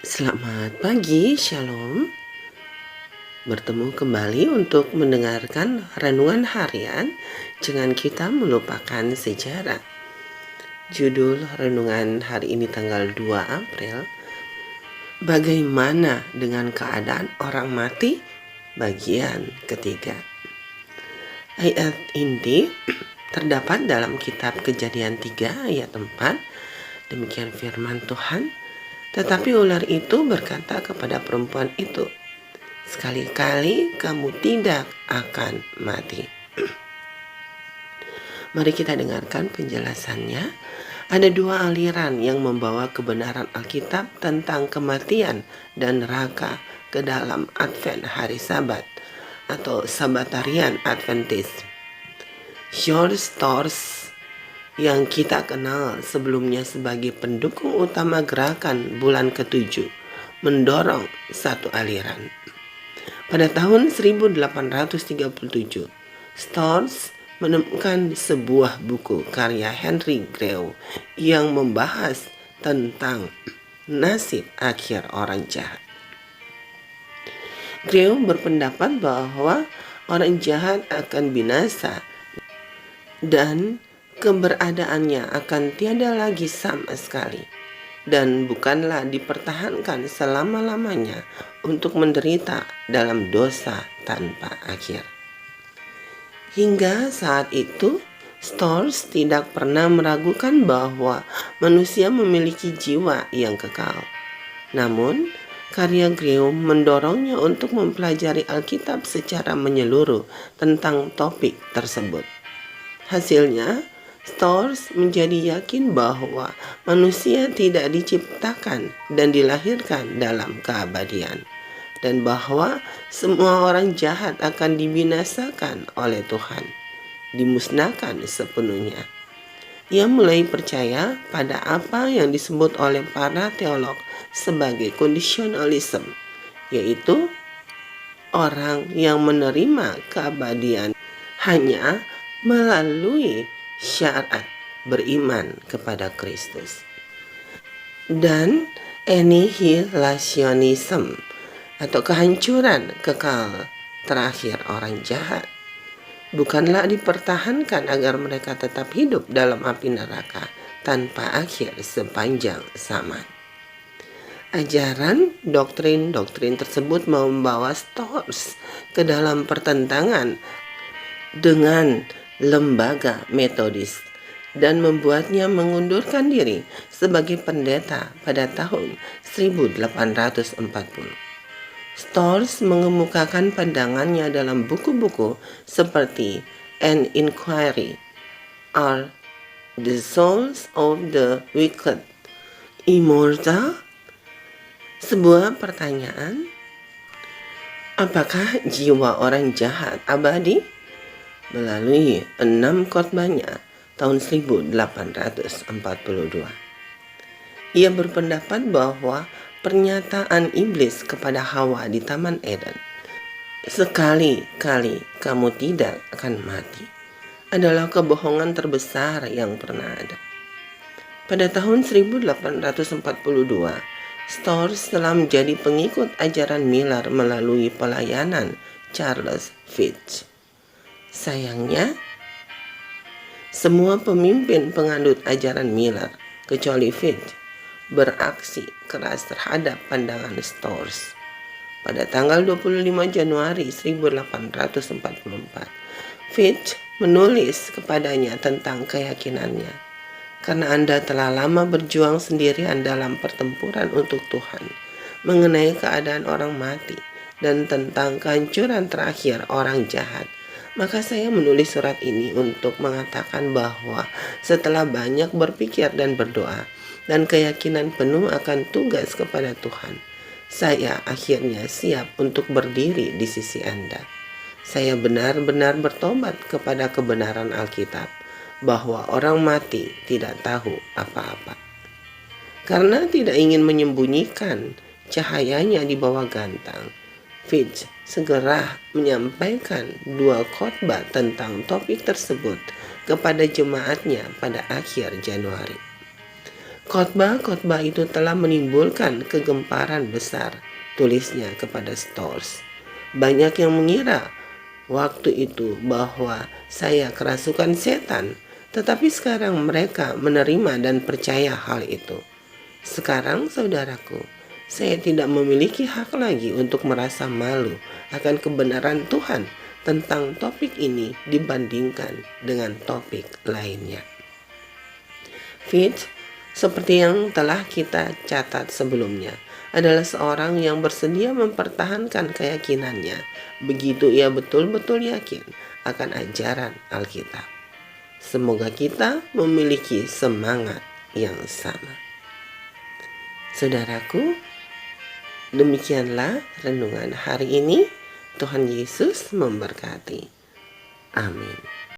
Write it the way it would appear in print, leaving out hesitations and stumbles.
Selamat pagi, Shalom. Bertemu kembali untuk mendengarkan renungan harian. Jangan kita melupakan sejarah. Judul renungan hari ini tanggal 2 April. Bagaimana dengan keadaan orang mati? Bagian ketiga. Ayat ini terdapat dalam kitab Kejadian 3 ayat 4. Demikian firman Tuhan. Tetapi ular itu berkata kepada perempuan itu, "Sekali-kali kamu tidak akan mati." Mari kita dengarkan penjelasannya. Ada dua aliran yang membawa kebenaran Alkitab tentang kematian dan neraka ke dalam Advent hari Sabat atau Sabatarian Adventist. George Storrs yang kita kenal sebelumnya sebagai pendukung utama gerakan bulan ke-7 mendorong satu aliran. Pada tahun 1837, Storrs menemukan sebuah buku karya Henry Grew yang membahas tentang nasib akhir orang jahat. Grew berpendapat bahwa orang jahat akan binasa dan keberadaannya akan tiada lagi sama sekali, dan bukanlah dipertahankan selama-lamanya untuk menderita dalam dosa tanpa akhir. Hingga saat itu, Storrs tidak pernah meragukan bahwa manusia memiliki jiwa yang kekal. Namun, karya Grew mendorongnya untuk mempelajari Alkitab secara menyeluruh tentang topik tersebut. Hasilnya, Storrs menjadi yakin bahwa manusia tidak diciptakan dan dilahirkan dalam keabadian, dan bahwa semua orang jahat akan dibinasakan oleh Tuhan, dimusnahkan sepenuhnya. Ia mulai percaya pada apa yang disebut oleh para teolog sebagai kondisionalisme, yaitu orang yang menerima keabadian hanya melalui syarat beriman kepada Kristus. Dan anihilasionisme atau kehancuran kekal terakhir orang jahat bukanlah dipertahankan agar mereka tetap hidup dalam api neraka tanpa akhir sepanjang zaman. Ajaran doktrin-doktrin tersebut membawa Storrs ke dalam pertentangan dengan lembaga Metodis dan membuatnya mengundurkan diri sebagai pendeta pada tahun 1840. Storrs mengemukakan pandangannya dalam buku-buku seperti An Inquiry, Are the Souls of the Wicked Immortal? Sebuah pertanyaan, apakah jiwa orang jahat abadi? Melalui 6 khotbahnya tahun 1842. Ia berpendapat bahwa pernyataan iblis kepada Hawa di Taman Eden, "Sekali-kali kamu tidak akan mati," adalah kebohongan terbesar yang pernah ada. Pada tahun 1842, Storrs telah menjadi pengikut ajaran Miller melalui pelayanan Charles Fitch. Sayangnya, semua pemimpin penganut ajaran Miller, kecuali Fitch, beraksi keras terhadap pandangan Storrs. Pada tanggal 25 Januari 1844, Fitch menulis kepadanya tentang keyakinannya, "Karena Anda telah lama berjuang sendirian dalam pertempuran untuk Tuhan, mengenai keadaan orang mati dan tentang kehancuran terakhir orang jahat, maka saya menulis surat ini untuk mengatakan bahwa setelah banyak berpikir dan berdoa dan keyakinan penuh akan tugas kepada Tuhan, saya akhirnya siap untuk berdiri di sisi Anda. Saya benar-benar bertobat kepada kebenaran Alkitab bahwa orang mati tidak tahu apa-apa." Karena tidak ingin menyembunyikan cahayanya di bawah gantang, Fitch segera menyampaikan 2 khotbah tentang topik tersebut kepada jemaatnya pada akhir Januari. Khotbah-khotbah itu telah menimbulkan kegemparan besar, tulisnya kepada Storrs. Banyak yang mengira waktu itu bahwa saya kerasukan setan, tetapi sekarang mereka menerima dan percaya hal itu. Sekarang, saudaraku, saya tidak memiliki hak lagi untuk merasa malu akan kebenaran Tuhan tentang topik ini dibandingkan dengan topik lainnya. Fitch, seperti yang telah kita catat sebelumnya, adalah seorang yang bersedia mempertahankan keyakinannya begitu ia betul-betul yakin akan ajaran Alkitab. Semoga kita memiliki semangat yang sama. Saudaraku, demikianlah renungan hari ini. Tuhan Yesus memberkati. Amin.